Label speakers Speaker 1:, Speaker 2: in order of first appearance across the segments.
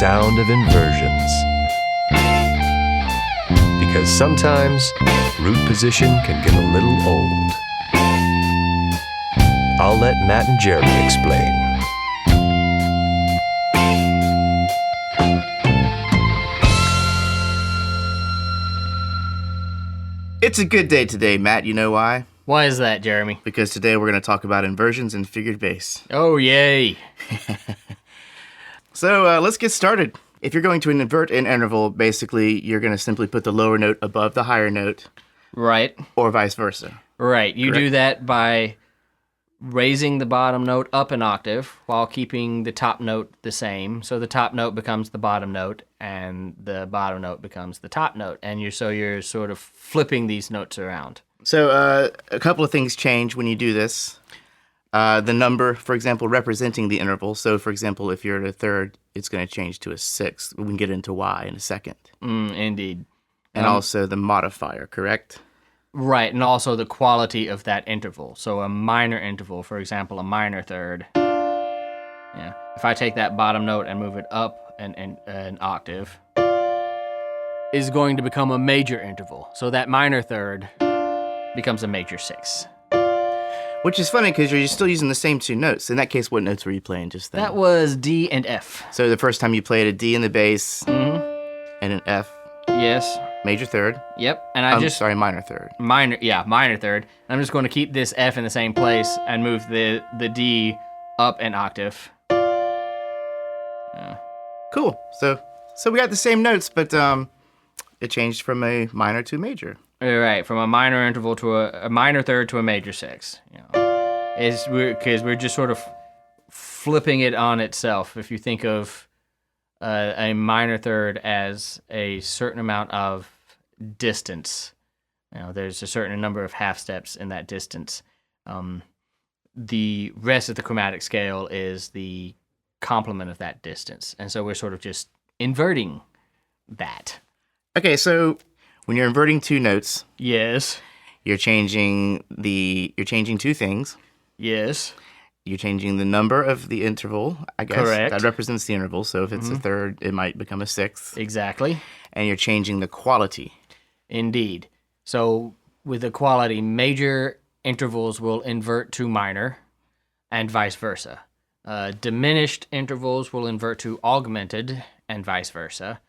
Speaker 1: sound of inversions. Because sometimes root position can get a little old. I'll let Matt and Jeremy explain.
Speaker 2: It's a good day today, Matt. You know why?
Speaker 3: Why is that, Jeremy?
Speaker 2: Because today we're going to talk about inversions and figured bass.
Speaker 3: Oh, yay.
Speaker 2: So let's get started. If you're going to invert an interval, basically you're going to simply put the lower note above the higher note.
Speaker 3: Right.
Speaker 2: Or vice versa.
Speaker 3: Right. You
Speaker 2: Correct.
Speaker 3: do that by raising the bottom note up an octave while keeping the top note the same. So the top note becomes the bottom note and the bottom note becomes the top note. And you're sort of flipping these notes around.
Speaker 2: So a couple of things change when you do this. The number, for example, representing the interval. So, for example, if you're at a third, it's going to change to a sixth. We can get into why in a second.
Speaker 3: Indeed.
Speaker 2: And also the modifier, correct?
Speaker 3: Right, and also the quality of that interval. So a minor interval, for example, a minor third. Yeah. If I take that bottom note and move it up an octave, is going to become a major interval. So that minor third becomes a major sixth.
Speaker 2: Which is funny because you're still using the same two notes. In that case, what notes were you playing just then?
Speaker 3: That was D and F.
Speaker 2: So the first time you played a D in the bass and an F,
Speaker 3: Yes.
Speaker 2: major third.
Speaker 3: Yep. And I
Speaker 2: Minor third.
Speaker 3: Minor third. I'm just going to keep this F in the same place and move the D up an octave.
Speaker 2: Cool. So we got the same notes, but it changed from a minor to major.
Speaker 3: Right, from a minor interval to a minor third to a major sixth. Because we're just sort of flipping it on itself. If you think of a minor third as a certain amount of distance, there's a certain number of half steps in that distance. The rest of the chromatic scale is the complement of that distance, and so we're sort of just inverting that.
Speaker 2: Okay, so when you're inverting two notes,
Speaker 3: Yes.
Speaker 2: you're changing two things.
Speaker 3: Yes.
Speaker 2: You're changing the number of the interval, I guess.
Speaker 3: Correct.
Speaker 2: That represents the interval. So if it's a third, it might become a sixth.
Speaker 3: Exactly.
Speaker 2: And you're changing the quality.
Speaker 3: Indeed. So with the quality, major intervals will invert to minor and vice versa. Diminished intervals will invert to augmented and vice versa.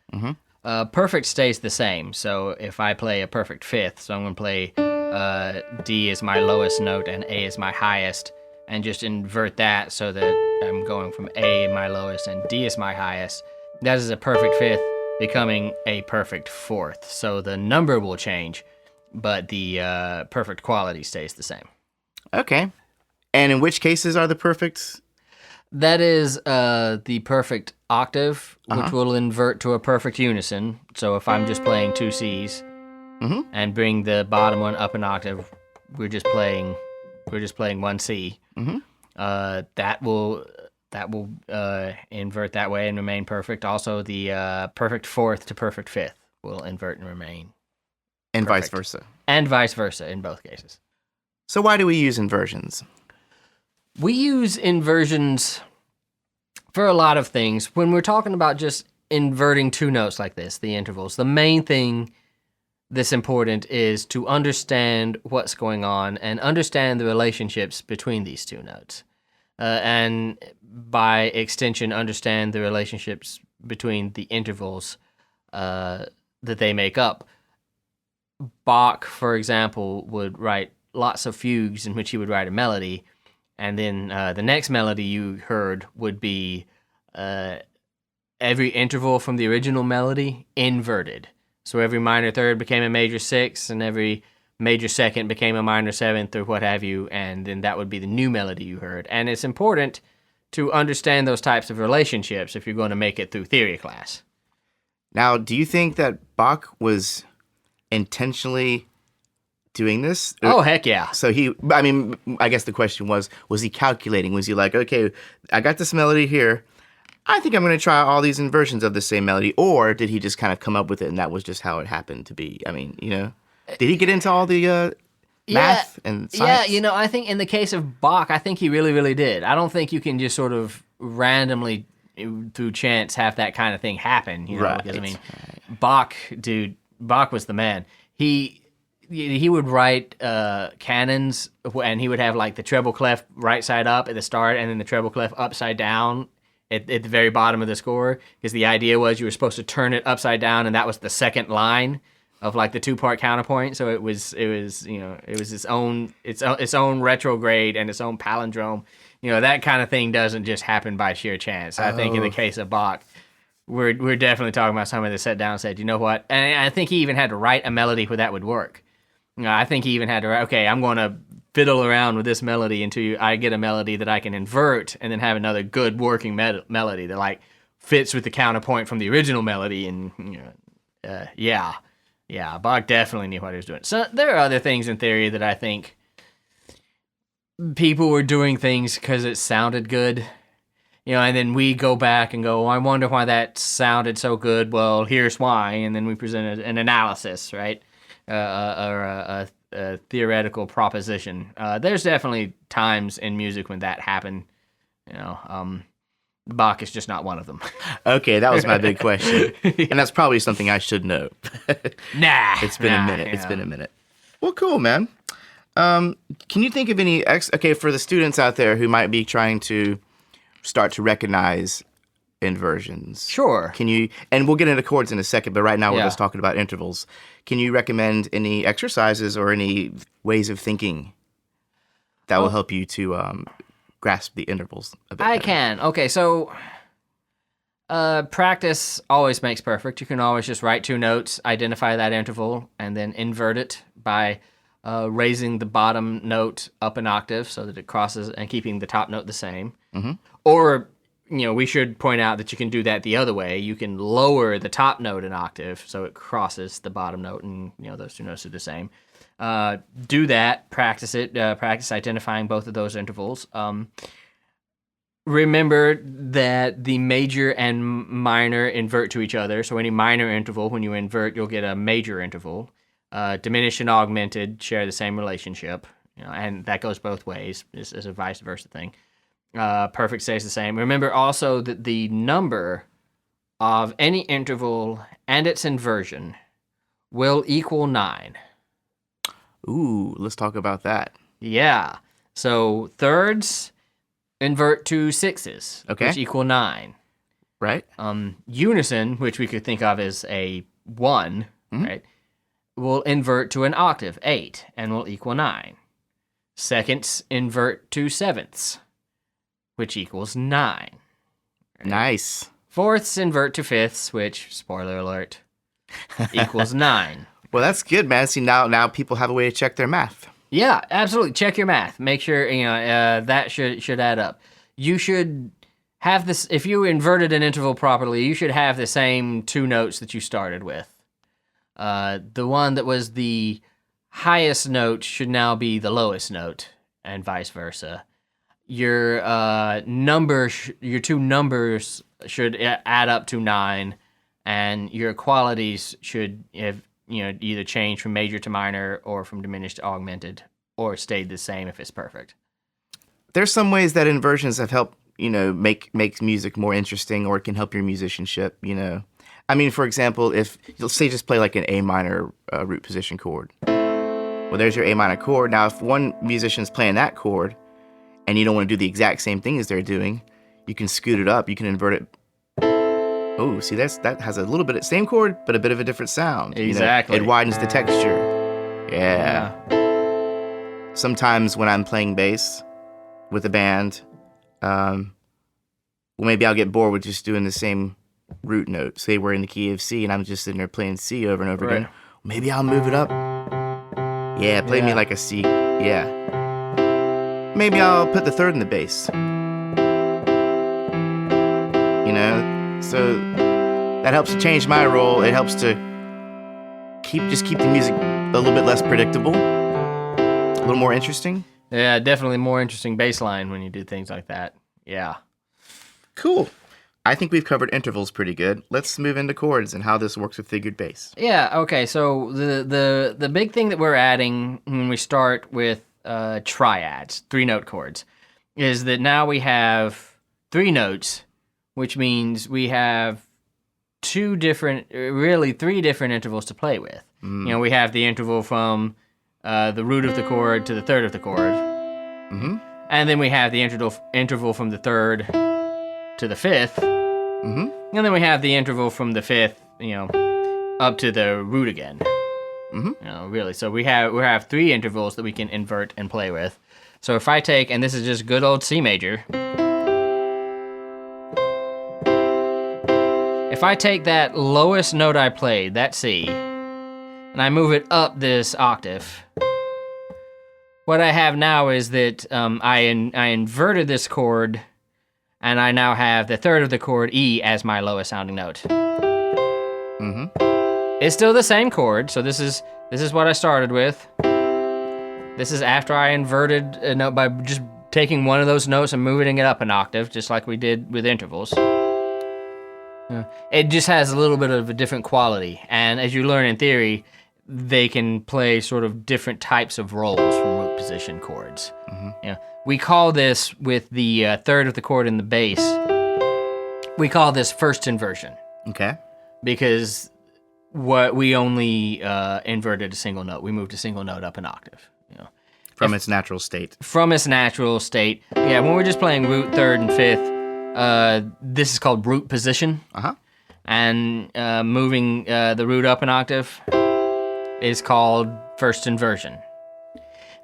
Speaker 3: Perfect stays the same. So if I play a perfect fifth, so I'm going to play D as my lowest note and A as my highest, and just invert that so that I'm going from A my lowest and D is my highest. That is a perfect fifth becoming a perfect fourth. So the number will change, but the perfect quality stays the same.
Speaker 2: Okay. And in which cases are the perfects?
Speaker 3: That is the perfect octave, which will invert to a perfect unison. So if I'm just playing two C's and bring the bottom one up an octave, we're just playing one C. That will invert that way and remain perfect. Also, the perfect fourth to perfect fifth will invert and remain.
Speaker 2: And
Speaker 3: perfect.
Speaker 2: vice versa.
Speaker 3: And vice versa in both cases.
Speaker 2: So why do we use inversions?
Speaker 3: We use inversions for a lot of things. When we're talking about just inverting two notes like this, the intervals, the main thing that's important is to understand what's going on and understand the relationships between these two notes. And by extension, understand the relationships between the intervals that they make up. Bach, for example, would write lots of fugues in which he would write a melody, and then the next melody you heard would be every interval from the original melody inverted. So every minor third became a major sixth, and every major second became a minor seventh, or what have you, and then that would be the new melody you heard. And it's important to understand those types of relationships if you're going to make it through theory class.
Speaker 2: Now, do you think that Bach was intentionally doing this?
Speaker 3: Oh, heck yeah.
Speaker 2: So I guess the question was he calculating? Was he like, okay, I got this melody here. I think I'm going to try all these inversions of the same melody. Or did he just kind of come up with it and that was just how it happened to be? I mean, did he get into all the math and science?
Speaker 3: Yeah, I think in the case of Bach, I think he really, really did. I don't think you can just sort of randomly through chance have that kind of thing happen, you know?
Speaker 2: Right.
Speaker 3: Because I mean, Bach was the man. He would write canons, and he would have like the treble clef right side up at the start, and then the treble clef upside down at the very bottom of the score. Because the idea was you were supposed to turn it upside down, and that was the second line of like the 2-part counterpoint. So it was its own retrograde and its own palindrome. That kind of thing doesn't just happen by sheer chance. I think in the case of Bach, we're definitely talking about somebody that sat down and said, you know what? And I think he even had to write a melody where that would work. I think he even had to write, okay, I'm going to fiddle around with this melody until I get a melody that I can invert, and then have another good working melody that like fits with the counterpoint from the original melody. And Bach definitely knew what he was doing. So there are other things in theory that I think people were doing things because it sounded good. And then we go back and go, I wonder why that sounded so good. Well, here's why. And then we present an analysis, right? Or a theoretical proposition. There's definitely times in music when that happened. Bach is just not one of them.
Speaker 2: Okay, that was my big question. And that's probably something I should know.
Speaker 3: Nah.
Speaker 2: It's been a minute. It's been a minute. Well, cool, man. Can you think of any, for the students out there who might be trying to start to recognize inversions?
Speaker 3: Sure.
Speaker 2: Can you, and we'll get into chords in a second, but right now we're just talking about intervals. Can you recommend any exercises or any ways of thinking that will help you to grasp the intervals a bit better?
Speaker 3: I can. Okay, so practice always makes perfect. You can always just write 2 notes, identify that interval, and then invert it by raising the bottom note up an octave so that it crosses, and keeping the top note the same.
Speaker 2: Mm-hmm.
Speaker 3: Or, we should point out that you can do that the other way. You can lower the top note an octave so it crosses the bottom note, and those 2 notes are the same. Do that, practice it, practice identifying both of those intervals. Remember that the major and minor invert to each other. So any minor interval, when you invert, you'll get a major interval. Diminished and augmented share the same relationship, and that goes both ways. It's a vice versa thing. Perfect stays the same. Remember also that the number of any interval and its inversion will equal 9.
Speaker 2: Ooh, let's talk about that.
Speaker 3: Yeah. So thirds invert to sixes, which equal 9.
Speaker 2: Right.
Speaker 3: Unison, which we could think of as a 1, right, will invert to an octave, 8, and will equal 9. Seconds invert to sevenths, which equals 9. Right?
Speaker 2: Nice.
Speaker 3: Fourths invert to fifths, which, spoiler alert, equals 9.
Speaker 2: Well, that's good, man. See, now people have a way to check their math.
Speaker 3: Yeah, absolutely. Check your math. Make sure that should add up. You should have this. If you inverted an interval properly, you should have the same 2 notes that you started with. The one that was the highest note should now be the lowest note, and vice versa. Your your 2 numbers should add up to 9, and your qualities should have either change from major to minor, or from diminished to augmented, or stayed the same if it's perfect.
Speaker 2: There's some ways that inversions have helped, make music more interesting, or it can help your musicianship, I mean, for example, if you'll say just play like an A minor root position chord. Well, there's your A minor chord. Now, if one musician's playing that chord and you don't want to do the exact same thing as they're doing, you can scoot it up, you can invert it. Oh, see, that has a little bit of same chord, but a bit of a different sound.
Speaker 3: Exactly.
Speaker 2: It widens the texture. Yeah. Sometimes when I'm playing bass with a band, maybe I'll get bored with just doing the same root note. Say we're in the key of C and I'm just sitting there playing C over and over again. Maybe I'll move it up. Yeah, play me like a C. Yeah. Maybe I'll put the third in the bass. So that helps to change my role. It helps to keep the music a little bit less predictable, a little more interesting.
Speaker 3: Yeah, definitely more interesting bass line when you do things like that. Yeah.
Speaker 2: Cool. I think we've covered intervals pretty good. Let's move into chords and how this works with figured bass.
Speaker 3: Yeah, okay. So the big thing that we're adding when we start with triads, 3-note chords, is that now we have 3 notes which means we have three different intervals to play with. We have the interval from the root of the chord to the third of the chord. And then we have the interval from the third to the fifth. And then we have the interval from the fifth, up to the root again. Really. So we have three intervals that we can invert and play with. So if I take, and this is just good old C major. If I take that lowest note I played, that C, and I move it up this octave, what I have now is that I inverted this chord, and I now have the third of the chord E as my lowest sounding note. It's still the same chord, so this is what I started with. This is after I inverted a note by just taking one of those notes and moving it up an octave, just like we did with intervals. It just has a little bit of a different quality, and as you learn in theory, they can play sort of different types of roles from root position chords. We call this, with the third of the chord in the bass, we call this first inversion.
Speaker 2: Okay.
Speaker 3: Because we only inverted a single note. We moved a single note up an octave.
Speaker 2: From its natural state.
Speaker 3: From its natural state. Yeah, when we're just playing root, third, and fifth, this is called root position. And moving the root up an octave is called first inversion.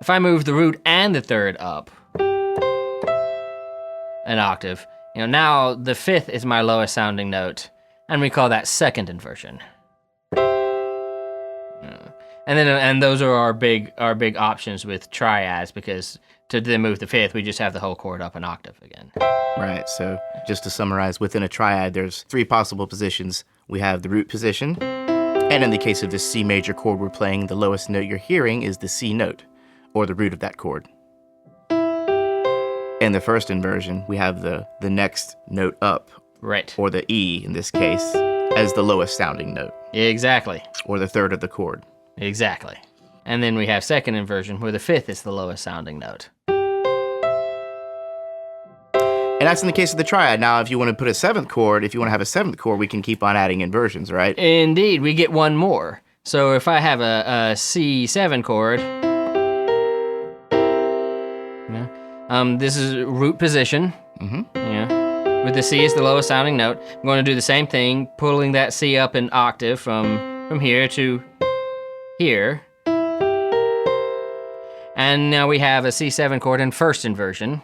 Speaker 3: If I move the root and the third up an octave, now the fifth is my lowest sounding note, and we call that second inversion. And those are our big options with triads, because to then move the fifth, we just have the whole chord up an octave again.
Speaker 2: Right, so just to summarize, within a triad, there's three possible positions. We have the root position, and in the case of this C major chord we're playing, the lowest note you're hearing is the C note, or the root of that chord. In the first inversion, we have the next note up,
Speaker 3: right,
Speaker 2: or the E in this case, as the lowest sounding note.
Speaker 3: Exactly.
Speaker 2: Or the third of the chord.
Speaker 3: Exactly. And then we have second inversion, where the fifth is the lowest sounding note.
Speaker 2: And that's in the case of the triad. Now, if you want to put a seventh chord, if you want to have a seventh chord, we can keep on adding inversions, right?
Speaker 3: Indeed, we get one more. So if I have a C7 chord, this is root position. With the C as the lowest sounding note, I'm going to do the same thing, pulling that C up an octave from here to here. And now we have a C7 chord in first inversion.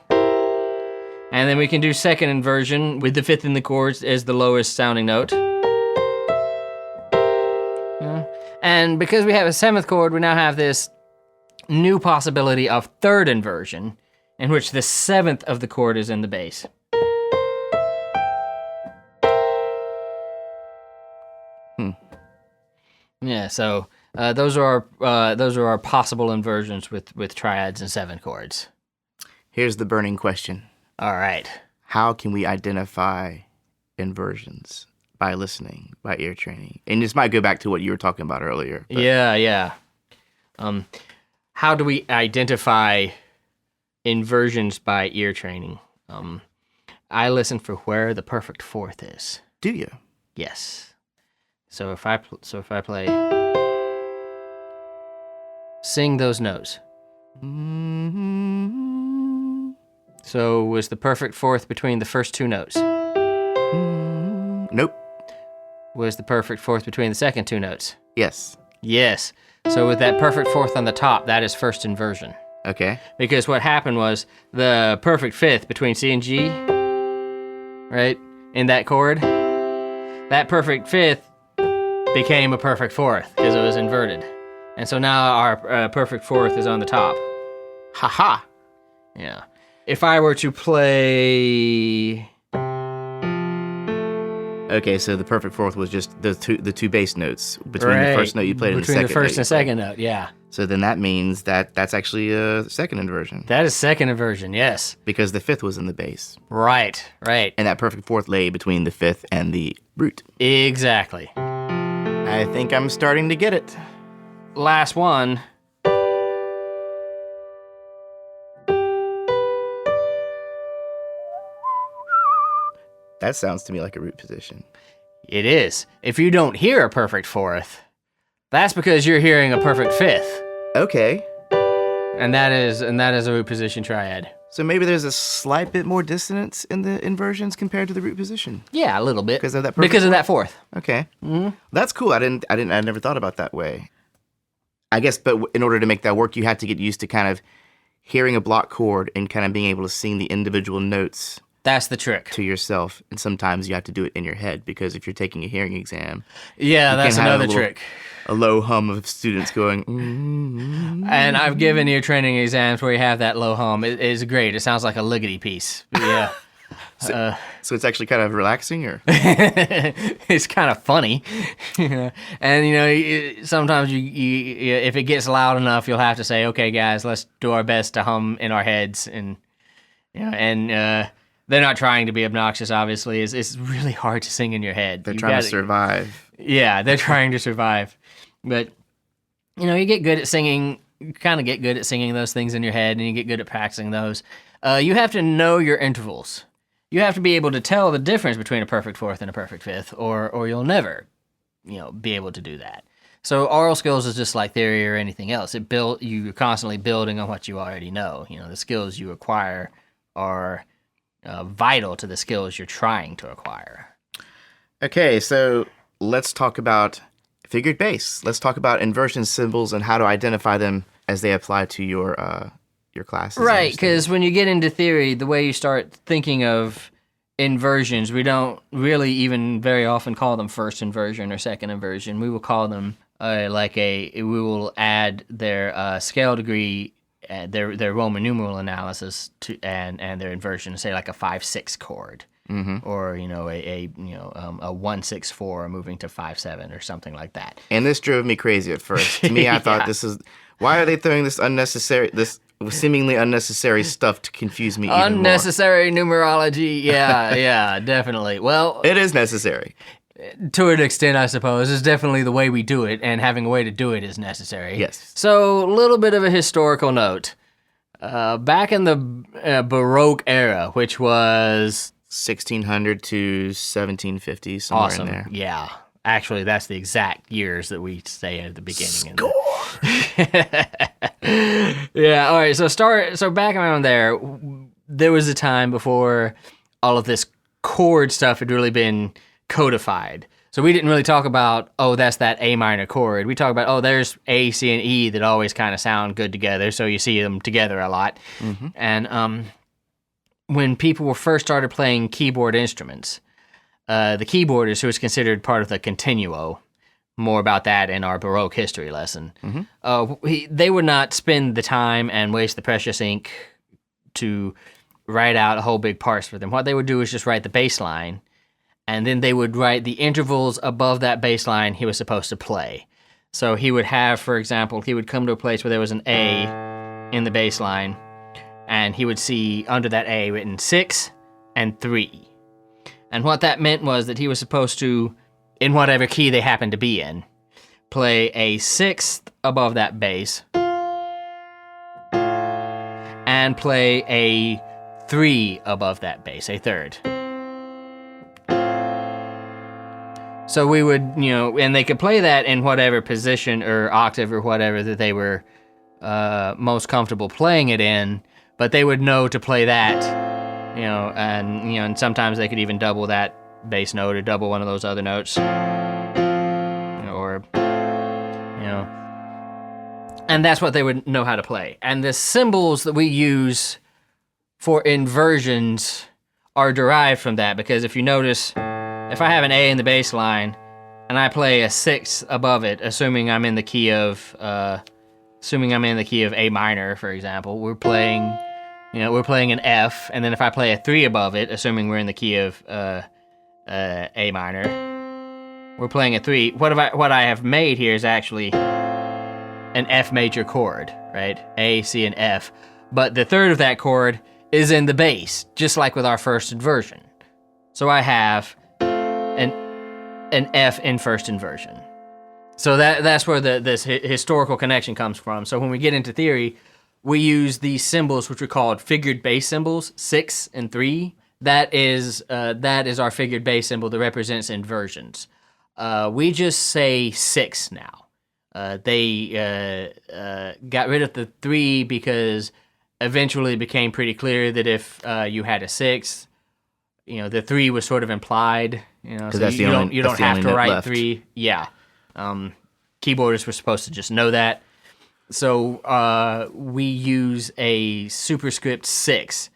Speaker 3: And then we can do second inversion with the fifth in the chords as the lowest sounding note. And because we have a seventh chord, we now have this new possibility of third inversion, in which the seventh of the chord is in the bass. Yeah, so those are our possible inversions with triads and seven chords.
Speaker 2: Here's the burning question.
Speaker 3: All right.
Speaker 2: How can we identify inversions? By listening, by ear training. And this might go back to what you were talking about earlier. But...
Speaker 3: Yeah. How do we identify inversions by ear training? I listen for where the perfect fourth is.
Speaker 2: Do you?
Speaker 3: Yes. So if I play, sing those notes. So was the perfect fourth between the first two notes?
Speaker 2: Nope.
Speaker 3: Was the perfect fourth between the second two notes?
Speaker 2: Yes.
Speaker 3: Yes. So with that perfect fourth on the top, that is first inversion.
Speaker 2: Okay.
Speaker 3: Because what happened was the perfect fifth between C and G, right, in that chord, that perfect fifth became a perfect fourth because it was inverted. And so now our perfect fourth is on the top.
Speaker 2: Ha-ha.
Speaker 3: Yeah. If I were to play...
Speaker 2: Okay, so the perfect fourth was just the two bass notes between the first note you played and the second note.
Speaker 3: Between the first and second note, yeah.
Speaker 2: So then that means that's actually a second inversion.
Speaker 3: That is second inversion, yes.
Speaker 2: Because the fifth was in the bass.
Speaker 3: Right.
Speaker 2: And that perfect fourth lay between the fifth and the root.
Speaker 3: Exactly.
Speaker 2: I think I'm starting to get it.
Speaker 3: Last one.
Speaker 2: That sounds to me like a root position.
Speaker 3: It is. If you don't hear a perfect fourth, that's because you're hearing a perfect fifth.
Speaker 2: Okay.
Speaker 3: And that is a root position triad.
Speaker 2: So maybe there's a slight bit more dissonance in the inversions compared to the root position.
Speaker 3: Yeah, a little bit.
Speaker 2: Because of that perfect
Speaker 3: Because of that fourth.
Speaker 2: Okay. That's cool. I never thought about that way. I guess, but in order to make that work, you had to get used to kind of hearing a block chord and kind of being able to sing the individual notes.
Speaker 3: That's the trick.
Speaker 2: To yourself. And sometimes you have to do it in your head because if you're taking a hearing exam.
Speaker 3: Yeah, that's another trick.
Speaker 2: A low hum of students going.
Speaker 3: And I've given ear training exams where you have that low hum. It is great. It sounds like a liggity piece. But yeah.
Speaker 2: So it's actually kind of relaxing, or
Speaker 3: it's kind of funny. And sometimes you if it gets loud enough, you'll have to say, "Okay, guys, let's do our best to hum in our heads." And they're not trying to be obnoxious. Obviously, it's really hard to sing in your head.
Speaker 2: They're trying to survive.
Speaker 3: Yeah, they're trying to survive. But you get good at singing. You kind of get good at singing those things in your head, and you get good at practicing those. You have to know your intervals. You have to be able to tell the difference between a perfect fourth and a perfect fifth, or you'll never, be able to do that. So oral skills is just like theory or anything else. You're constantly building on what you already know. The skills you acquire are vital to the skills you're trying to acquire.
Speaker 2: Okay, so let's talk about figured bass. Let's talk about inversion symbols and how to identify them as they apply to your classes.
Speaker 3: Right, because when you get into theory, the way you start thinking of inversions, we don't really even very often call them first inversion or second inversion. We will call them we will add their scale degree, their Roman numeral analysis to and their inversion, say like a 5/6 chord. Or a 1/6/4 moving to 5/7 or something like that.
Speaker 2: And this drove me crazy at first. To me, I thought why are they throwing this seemingly unnecessary stuff to confuse me even more?
Speaker 3: Unnecessary numerology, yeah, definitely. Well,
Speaker 2: it is necessary.
Speaker 3: To an extent, I suppose. It's definitely the way we do it, and having a way to do it is necessary.
Speaker 2: Yes.
Speaker 3: So, a little bit of a historical note. Back in the Baroque era, which was
Speaker 2: 1600 to 1750, somewhere
Speaker 3: awesome.
Speaker 2: in there.
Speaker 3: Yeah. Actually, that's the exact years that we say at the beginning.
Speaker 2: Score!
Speaker 3: Yeah, all right. So back around there was a time before all of this chord stuff had really been codified. So we didn't really talk about, that's that A minor chord. We talk about, there's A, C, and E that always kind of sound good together, so you see them together a lot. Mm-hmm. And when people first started playing keyboard instruments, the keyboardist, who was considered part of the continuo, more about that in our Baroque history lesson, they would not spend the time and waste the precious ink to write out whole big parts for them. What they would do is just write the bass line, and then they would write the intervals above that bass line he was supposed to play. So he would have, for example, he would come to a place where there was an A in the bass line, and he would see under that A written 6 and 3. And what that meant was that he was supposed to, in whatever key they happened to be in, play a 6th above that bass and play a 3 above that bass, a 3rd. So we would, and they could play that in whatever position or octave or whatever that they were most comfortable playing it in, but they would know to play that, and sometimes they could even double that bass note or double one of those other notes, and that's what they would know how to play. And the symbols that we use for inversions are derived from that, because if you notice, if I have an A in the bass line and I play a 6th above it, assuming I'm in the key of A minor, for example, we're playing an F, and then if I play a 3 above it, assuming we're in the key of A minor, we're playing a 3. What I have made here is actually an F major chord, right? A, C, and F. But the 3rd of that chord is in the bass, just like with our first inversion. So I have an F in first inversion. So that's where this historical connection comes from. So when we get into theory, we use these symbols, which are called figured bass symbols, 6 and 3, that is our figured bass symbol that represents inversions. We just say 6 now. They got rid of the 3 because eventually it became pretty clear that if you had a 6, the 3 was sort of implied. So
Speaker 2: that's
Speaker 3: you don't
Speaker 2: the
Speaker 3: have
Speaker 2: only
Speaker 3: to
Speaker 2: note
Speaker 3: write
Speaker 2: left.
Speaker 3: 3. Yeah, keyboardists were supposed to just know that. So we use a superscript 6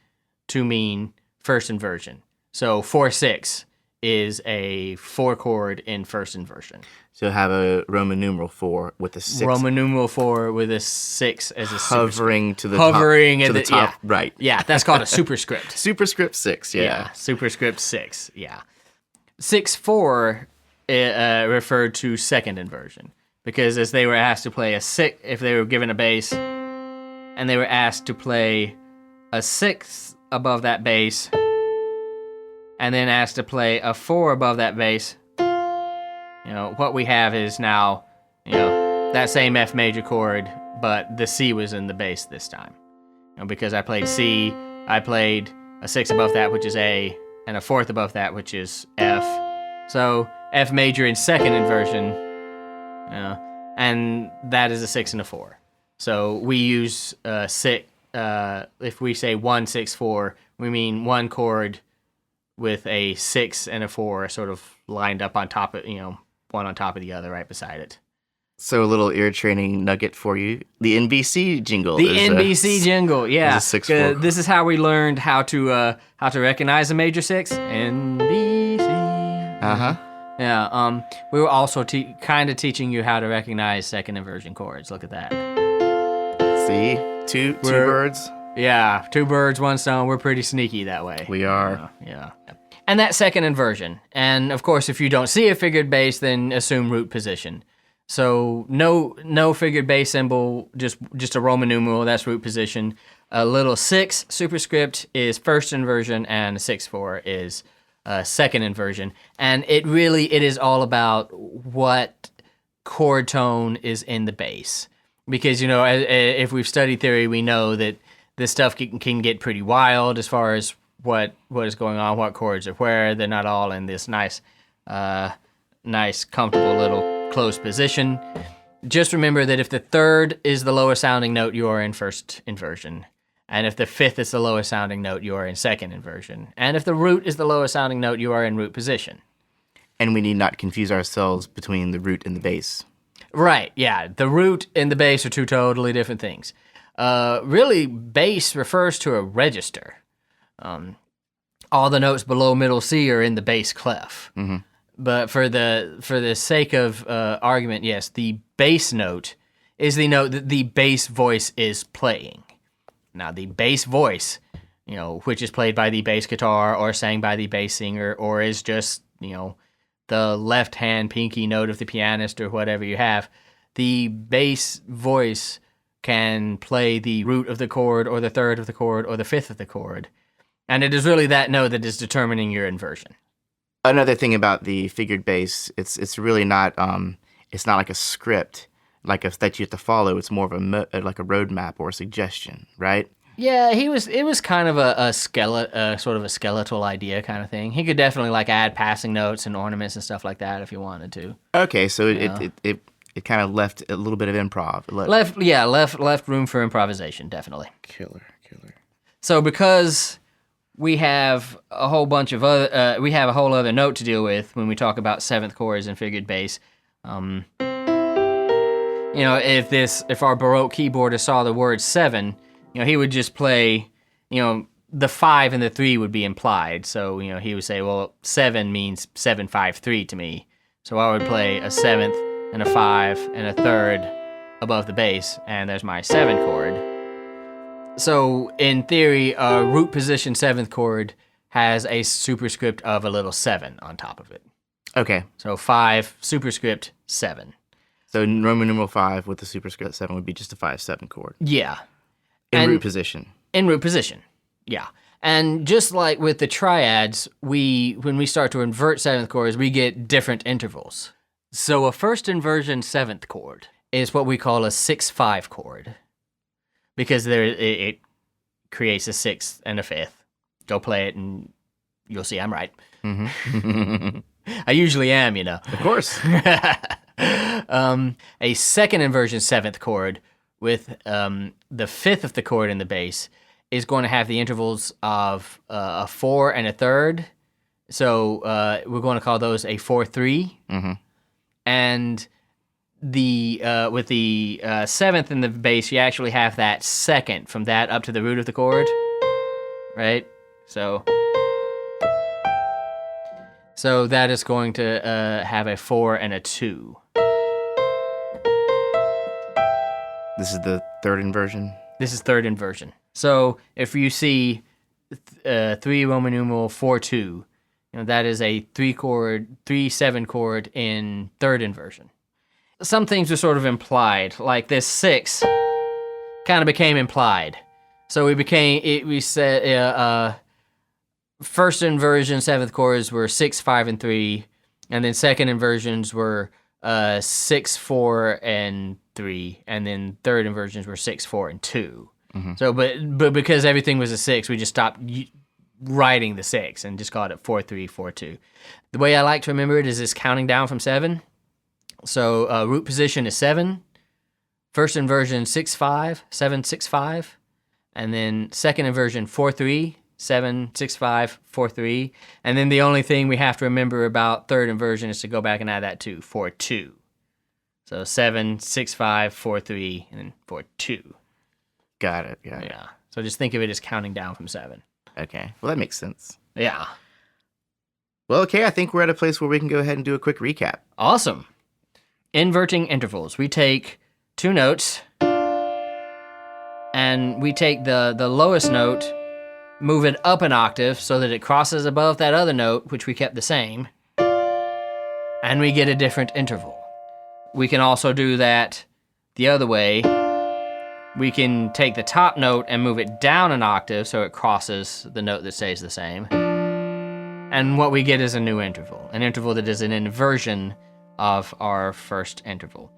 Speaker 3: to mean first inversion. So 4/6 is a 4 chord in first inversion.
Speaker 2: So have a Roman numeral 4 with a 6
Speaker 3: Roman numeral 4 with a 6 as a
Speaker 2: hovering to the
Speaker 3: hovering
Speaker 2: top,
Speaker 3: at
Speaker 2: to the top,
Speaker 3: yeah.
Speaker 2: right?
Speaker 3: Yeah, that's called a superscript.
Speaker 2: Superscript 6, yeah.
Speaker 3: Superscript 6. Yeah, 6/4 referred to second inversion because as they were asked to play a 6, if they were given a bass, and they were asked to play a 6 above that bass, and then asked to play a 4 above that bass. What we have is now, that same F major chord, but the C was in the bass this time. Because I played C, I played a 6 above that, which is A, and a 4th above that, which is F. So F major in second inversion, and that is a 6 and a 4. So we use 6. If we say 1/6/4, we mean one chord with a 6 and a 4 sort of lined up on top of, one on top of the other right beside it.
Speaker 2: So a little ear training nugget for you. The NBC jingle.
Speaker 3: The NBC jingle, yeah.
Speaker 2: is a 6/4.
Speaker 3: This is how we learned how to recognize a major 6. NBC.
Speaker 2: Uh-huh.
Speaker 3: Yeah. We were also kind of teaching you how to recognize second inversion chords. Look at that.
Speaker 2: See? Two birds.
Speaker 3: Yeah, 2 birds, 1 stone. We're pretty sneaky that way.
Speaker 2: We are.
Speaker 3: Yeah. And that second inversion. And of course, if you don't see a figured bass, then assume root position. So no figured bass symbol, just a Roman numeral, that's root position. A little 6 superscript is first inversion, and a 6/4 is second inversion. And it is all about what chord tone is in the bass. Because, if we've studied theory, we know that this stuff can get pretty wild as far as what is going on, what chords are where. They're not all in this nice, comfortable little close position. Just remember that if the 3rd is the lowest sounding note, you are in first inversion. And if the 5th is the lowest sounding note, you are in second inversion. And if the root is the lowest sounding note, you are in root position.
Speaker 2: And we need not confuse ourselves between the root and the bass.
Speaker 3: Right, yeah. The root and the bass are 2 totally different things. Really, bass refers to a register. All the notes below middle C are in the bass clef. Mm-hmm. But for the sake of argument, yes, the bass note is the note that the bass voice is playing. Now, the bass voice, which is played by the bass guitar or sang by the bass singer, or is just, the left hand pinky note of the pianist or whatever you have, the bass voice can play the root of the chord or the 3rd of the chord or the 5th of the chord. And it is really that note that is determining your inversion.
Speaker 2: Another thing about the figured bass, it's really not it's not like a script that you have to follow. It's more of like a roadmap or a suggestion, right?
Speaker 3: Yeah, it was kind of a sort of a skeletal idea kind of thing. He could definitely add passing notes and ornaments and stuff like that if he wanted to.
Speaker 2: Okay, so it kind of left a little bit of improv.
Speaker 3: Left room for improvisation, definitely.
Speaker 2: Killer.
Speaker 3: So because we have a whole bunch of we have a whole other note to deal with when we talk about 7th chords and figured bass. If our Baroque keyboardist saw the word 7, he would just play, the 5 and the 3 would be implied. So, he would say, well, 7 means 7/5/3 to me. So I would play a 7th and a 5 and a 3rd above the bass, and there's my 7 chord. So in theory, a root position 7th chord has a superscript of a little 7 on top of it.
Speaker 2: Okay.
Speaker 3: So 5 superscript 7.
Speaker 2: So Roman numeral 5 with the superscript 7 would be just a 5/7 chord.
Speaker 3: Yeah.
Speaker 2: In root position.
Speaker 3: In root position, yeah. And just like with the triads, when we start to invert 7th chords, we get different intervals. So a first inversion 7th chord is what we call a 6/5 chord, because it creates a 6th and a 5th. Go play it, and You'll see I'm right. I usually am, you know.
Speaker 2: Of course.
Speaker 3: A second inversion seventh chord with the fifth of the chord in the bass is going to have the intervals of a 4 and a third. So we're going to call those a 4/3. And with the seventh in the bass, you actually have that second from that up to the root of the chord, right? So that is going to have a 4 and a 2.
Speaker 2: This is the third inversion?
Speaker 3: This is third inversion. So if you see 3 Roman numeral 4/2, you know, that is a 3/7 chord in third inversion. Some things were sort of implied, like this 6 kind of became implied. So we said first inversion seventh chords were 6, 5, and 3, and then second inversions were 6, 4, and 3, and then third inversions were 6, 4, and 2. So, but because everything was a 6, we just stopped writing the 6 and just called it 4/3, 4/2. The way I like to remember it is this counting down from 7. So root position is 7, first inversion 6, 5, 7, 6, 5, and then second inversion 4/3, 7, 6, 5, 4/3, and then the only thing we have to remember about third inversion is to go back and add that to 4/2. So 7, 6, 5, 4/3, and then 4/2.
Speaker 2: Got it.
Speaker 3: Yeah. So just think of it as counting down from 7.
Speaker 2: Okay. Well, that makes sense.
Speaker 3: Yeah.
Speaker 2: Well, okay, I think we're at a place where we can go ahead and do a quick recap.
Speaker 3: Awesome. Inverting intervals. We take 2 notes, and we take the lowest note, move it up an octave so that it crosses above that other note, which we kept the same, and we get a different interval. We can also do that the other way. We can take the top note and move it down an octave so it crosses the note that stays the same. And what we get is a new interval, an interval that is an inversion of our first interval.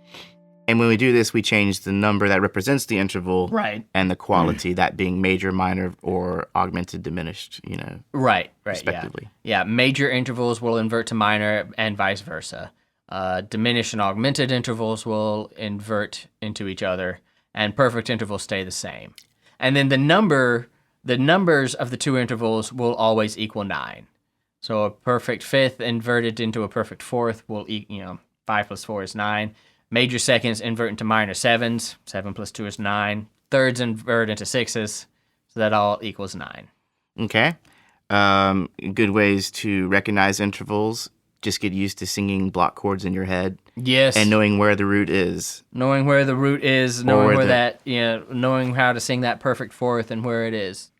Speaker 2: And when we do this, we change the number that represents the interval,
Speaker 3: Right.
Speaker 2: and the quality, that being major, minor, or augmented, diminished,
Speaker 3: Right,
Speaker 2: respectively.
Speaker 3: Yeah, major intervals will invert to minor and vice versa. Diminished and augmented intervals will invert into each other, and perfect intervals stay the same. And then the numbers of the two intervals will always equal 9. So a perfect fifth inverted into a perfect fourth will 5 plus 4 is 9. Major seconds invert into minor sevens. 7 plus 2 is 9. Thirds invert into sixes. So that all equals 9.
Speaker 2: Okay. Good ways to recognize intervals. Just get used to singing block chords in your head.
Speaker 3: Yes.
Speaker 2: And knowing where the root is.
Speaker 3: Knowing where the root is, knowing how to sing that perfect fourth and where it is.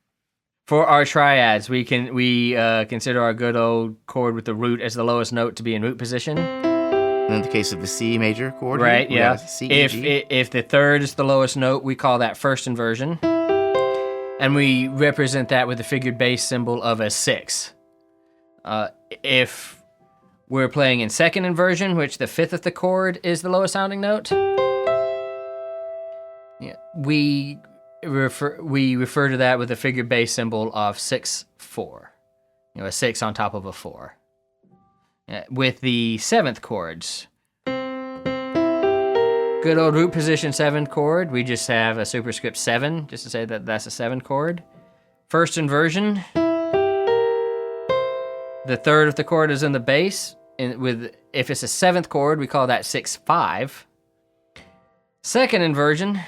Speaker 3: For our triads, we consider our good old chord with the root as the lowest note to be in root position.
Speaker 2: In the case of the C major chord,
Speaker 3: right? Yeah.
Speaker 2: C, E, G.
Speaker 3: If the third is the lowest note, we call that first inversion, and we represent that with the figured bass symbol of a 6. If we're playing in second inversion, which the fifth of the chord is the lowest sounding note, we refer to that with a figured bass symbol of 6, 4. A 6 on top of a 4. With the seventh chords, good old root position 7 chord, we just have a superscript 7, just to say that that's a 7 chord. First inversion, the third of the chord is in the bass. If it's a 7th chord, we call that 6, 5. Second inversion,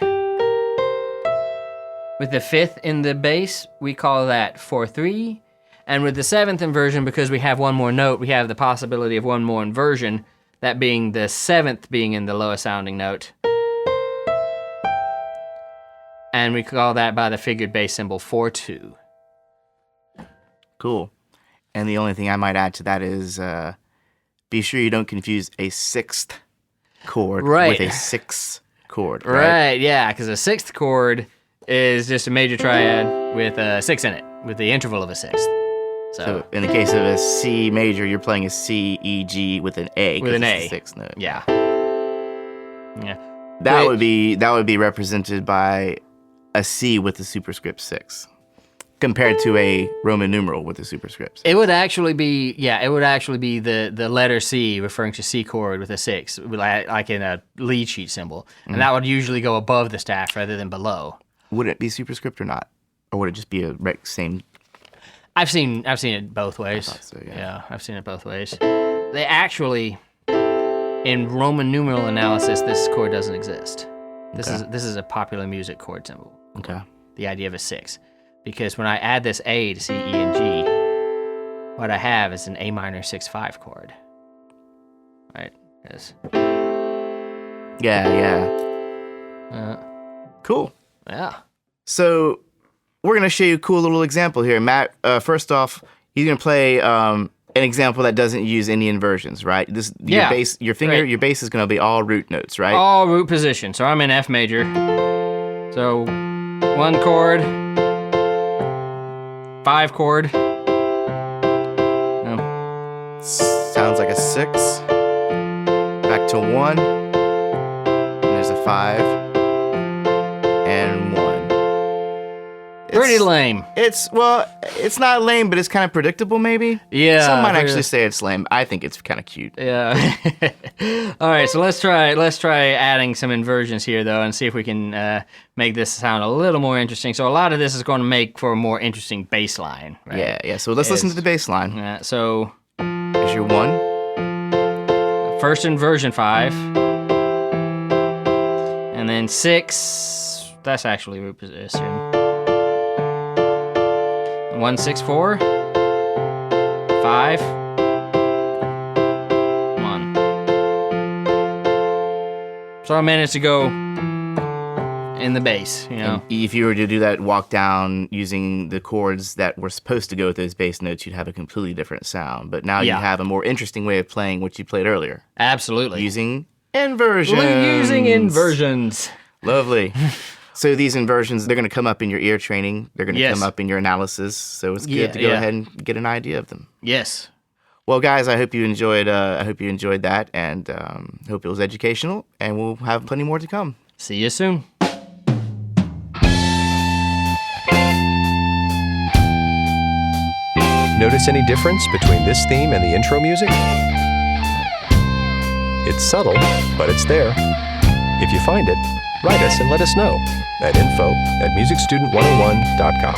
Speaker 3: with the 5th in the bass, we call that 4, 3. And with the 7th inversion, because we have one more note, we have the possibility of one more inversion, that being the 7th being in the lowest sounding note. And we call that by the figured bass symbol 4, 2.
Speaker 2: Cool. And the only thing I might add to that is be sure you don't confuse a 6th chord with a 6th chord.
Speaker 3: Right, yeah, because a 6th chord is just a major triad with a 6 in it, with the interval of a 6th.
Speaker 2: So in the case of a C major, you're playing a C, E, G with an A.
Speaker 3: With an A.
Speaker 2: It's the 6th note.
Speaker 3: Yeah.
Speaker 2: That would be represented by a C with the superscript 6. compared to a Roman numeral with the superscripts.
Speaker 3: It would actually be the letter C referring to C chord with a 6, like in a lead sheet symbol. And that would usually go above the staff rather than below.
Speaker 2: Would it be superscript or not? Or would it just be a same?
Speaker 3: I've seen it both ways.
Speaker 2: I thought so, yeah.
Speaker 3: I've seen it both ways. They actually, in Roman numeral analysis, this chord doesn't exist. This is a popular music chord symbol.
Speaker 2: Okay.
Speaker 3: The idea of a 6. Because when I add this A to C, E, and G, what I have is an A minor 6/5 chord. Right? Yes.
Speaker 2: Yeah. Cool.
Speaker 3: Yeah.
Speaker 2: So we're going to show you a cool little example here. Matt, first off, he's going to play an example that doesn't use any inversions, right? Your bass is going to be all root notes, right?
Speaker 3: All root position. So I'm in F major. So 1 chord, 5 chord.
Speaker 2: Sounds like a 6. Back to 1. And there's a 5. And 1.
Speaker 3: Pretty lame.
Speaker 2: It's not lame, but it's kind of predictable, maybe.
Speaker 3: Yeah.
Speaker 2: Some might actually say it's lame. I think it's kind of cute.
Speaker 3: Yeah. All right, so let's try adding some inversions here though, and see if we can make this sound a little more interesting. So a lot of this is going to make for a more interesting bass line. Right?
Speaker 2: Yeah. So let's listen to the bass line.
Speaker 3: So
Speaker 2: Here's your 1.
Speaker 3: First inversion 5, and then 6. That's actually root position. 1 6 4 5 1. So I managed to go in the bass, you know.
Speaker 2: And if you were to do that walk down using the chords that were supposed to go with those bass notes, you'd have a completely different sound. But now you have a more interesting way of playing what you played earlier.
Speaker 3: Absolutely.
Speaker 2: Using inversions. Lovely. So these inversions, they're going to come up in your ear training. They're going to come up in your analysis. So it's good to go ahead and get an idea of them.
Speaker 3: Yes.
Speaker 2: Well, guys, I hope you enjoyed. That, and hope it was educational. And we'll have plenty more to come.
Speaker 3: See you soon.
Speaker 1: Notice any difference between this theme and the intro music? It's subtle, but it's there. If you find it, write us and let us know at info@musicstudent101.com.